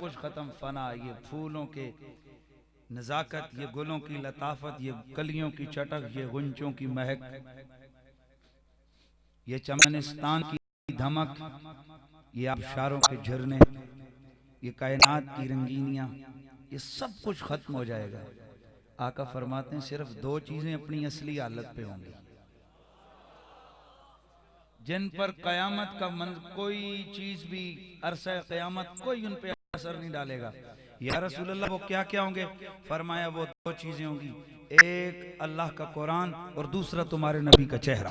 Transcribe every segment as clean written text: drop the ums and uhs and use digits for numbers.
कुछ खत्म, फना, ये फूलों के नजाकत, ये गुलों की लताफत, ये कलियों की चटक, ये गुंजों की महक, ये चमनिस्तान की धमक, ये आबशारों के झरने, ये कायनात की रंगीनियां, ये सब कुछ खत्म हो जाएगा। आका फरमाते हैं सिर्फ दो चीजें अपनी असली हालत पे होंगी, जिन पर कयामत का कोई चीज भी अरसा कयामत कोई उन पे असर नहीं डालेगा। या रसूल अल्लाह वो क्या क्या होंगे? फरमाया वो दो चीजें होंगी, एक अल्लाह का कुरान और दूसरा तुम्हारे नबी का चेहरा।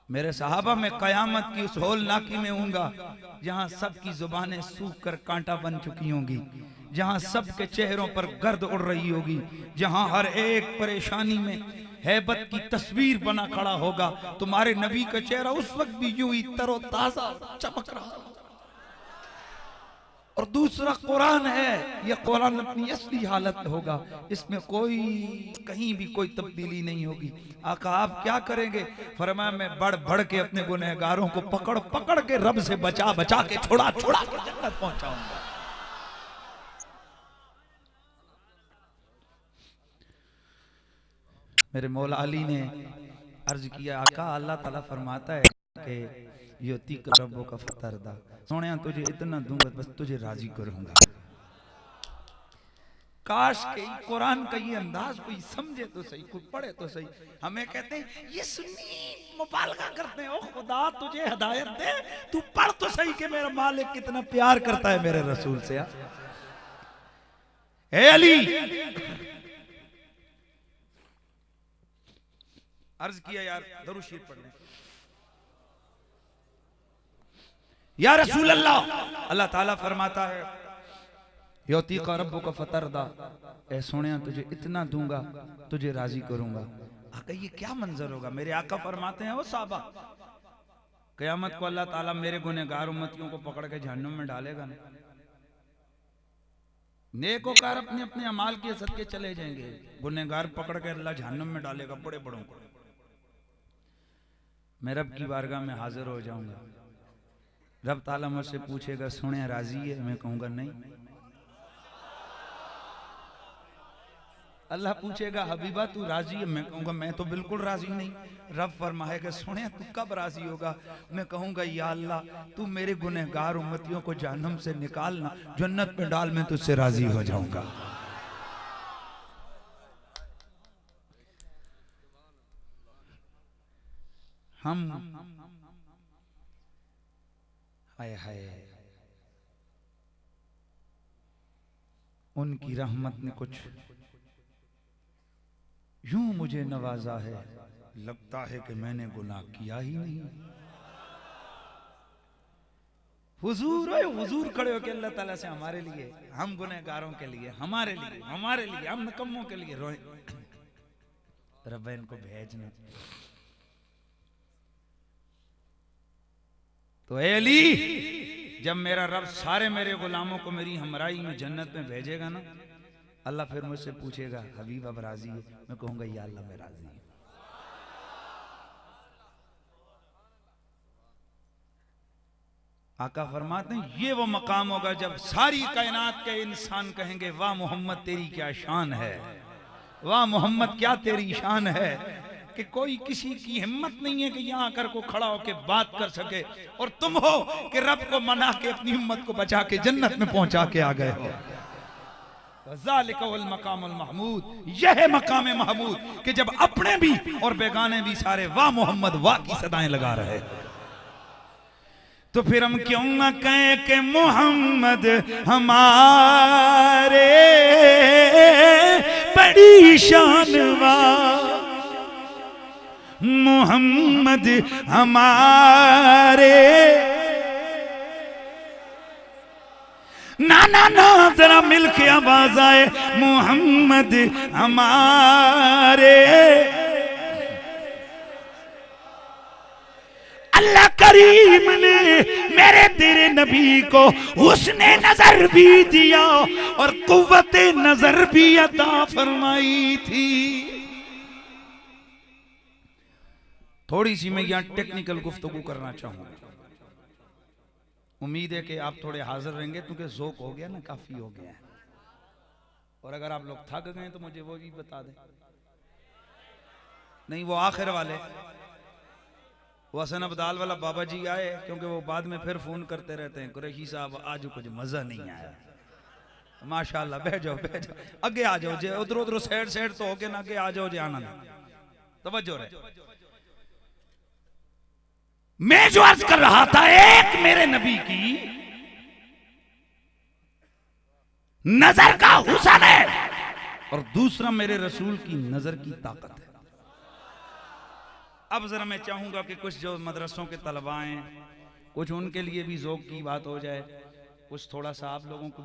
मेरे सहाबा में कयामत की उस होलनाकी में होऊंगा जहां सबकी जुबानें सूख कर कांटा बन चुकी होंगी, जहां सबके चेहरों पर गर्द उड़ रही होगी, जहां हर एक परेशानी में हैबत की तस्वीर बना खड़ा होगा। तुम्हारे नबी का चेहरा उस वक्त भी यूं ही तरोताजा चमक रहा। और दूसरा कुरान है, यह कुरान अपनी असली हालत होगा, इसमें कोई कहीं भी कोई तब्दीली नहीं होगी। आका आप क्या करेंगे? फरमाया मैं बढ़ बढ़ के अपने गुनहगारों को पकड़ पकड़ के रब से बचा बचा के छुड़ा छुड़ा के जन्नत पहुंचाऊंगा। मेरे मौला अली ने अर्ज किया, आका अल्लाह ताला फरमाता है कि योती का रब्बो का फतरदा, सोने तुझे इतना दूंगा बस तुझे राजी करूंगा। काश के कुरान का ये अंदाज कोई समझे तो सही, कोई पढ़े तो सही। हमें कहते हैं ये सुन्नी मुबालगा करते हैं, ओ खुदा तुझे हिदायत दे, तू पढ़ तो सही कि मेरा मालिक कितना प्यार करता है मेरे रसूल से। ए अली, अर्ज किया यार दरूद शरीफ पढ़ लें। या रसूल अल्लाह, अल्लाह ताला फरमाता है योती का रब्बो का फतरदा, ए सोनिया तुझे इतना दूंगा तुझे राजी करूंगा। आका ये क्या मंजर होगा? मेरे आका फरमाते हैं वो साहबा कयामत को अल्लाह ताला मेरे गुनहगार उम्मतियों को पकड़ के जहन्नुम में डालेगा ना। नेकोकार अपने अपने अमाल के सदके चले जाएंगे, गुनहगार पकड़ के अल्लाह जहन्नुम में डालेगा बड़े बड़ों को। मैं रब की बारगाह में हाजिर हो जाऊंगा, रब ताला मुझसे पूछेगा सोनिया राजी है? मैं कहूंगा नहीं। अल्लाह पूछेगा हबीबा तू राजी है? मैं कहूंगा मैं तो बिल्कुल राजी नहीं। रब फरमाएगा सोनिया तू कब राजी होगा? मैं कहूंगा या अल्लाह तू मेरे गुनहगार उम्मतियों को जहन्नम से निकालना, जन्नत में डाल, मैं तुझसे राजी हो जाऊंगा। हम हाय हाय उनकी रहमत ने कुछ यूं मुझे नवाजा है, लगता है कि मैंने गुनाह किया ही नहीं। हुजूर खड़े हो के अल्लाह ताला से हमारे लिए, हम गुनहगारों के लिए, हमारे लिए, हम नकम्मों के लिए रोए। रब इनको भेजना। तो ए अली, जब मेरा रब सारे मेरे गुलामों को मेरी हमराई में जन्नत में भेजेगा ना, अल्लाह फिर मुझसे पूछेगा हबीब अब राजी है? मैं कहूंगा या अल्लाह मैं राजी हूं। आका फरमाते हैं ये वो मकाम होगा जब सारी कायनात के इंसान कहेंगे वाह मोहम्मद तेरी क्या शान है, वाह मोहम्मद क्या तेरी शान है, कि कोई किसी की हिम्मत नहीं है कि यहां आकर को खड़ा होकर बात कर सके, और तुम हो कि रब को मना के अपनी उम्मत को बचा के जन्नत में पहुंचा के आ गए हो। ज़ालिकल मकामुल महमूद, यह है मकाम महमूद कि जब अपने भी और बेगाने भी सारे वाह मोहम्मद वाह की सदाएं लगा रहे। तो फिर हम क्यों ना कहें कि मोहम्मद हमारे बड़ी शान वाले, मोहम्मद हमारे, ना ना ना जरा मिलके आवाज आए, मोहम्मद हमारे। अल्लाह करीम ने मेरे तेरे नबी को उसने नजर भी दिया और कुव्वत नजर भी अता फरमाई थी। थोड़ी सी मैं यहां टेक्निकल गुफ्तगू करना चाहूंगा। उम्मीद है कि आप थोड़े हाजिर रहेंगे क्योंकि ज़ोक हो गया ना, काफ़ी हो गया है। और अगर आप लोग थक गए तो मुझे वो भी बता दें। नहीं, वो आखिर वाले, वो हसन अब्दाल वाला बाबा जी आए, क्योंकि वो बाद में फिर फोन करते रहते हैं, कुरैशी साहब आज कुछ मजा नहीं आया। माशाल्लाह, बैठ जाओ बैठ जाओ, आगे आ जाओ, जे उधर उधर साइड साइड तो होके ना, आगे आ जाओ, जे आनंद तवज्जो रहे। मैं जो अर्ज कर रहा था, एक मेरे नबी की नजर का हुस्न है और दूसरा मेरे रसूल की नजर की ताकत है। अब जरा मैं चाहूंगा कि कुछ जो मदरसों के तलबा हैं, कुछ उनके लिए भी ज़ौक़ की बात हो जाए, कुछ थोड़ा सा आप लोगों को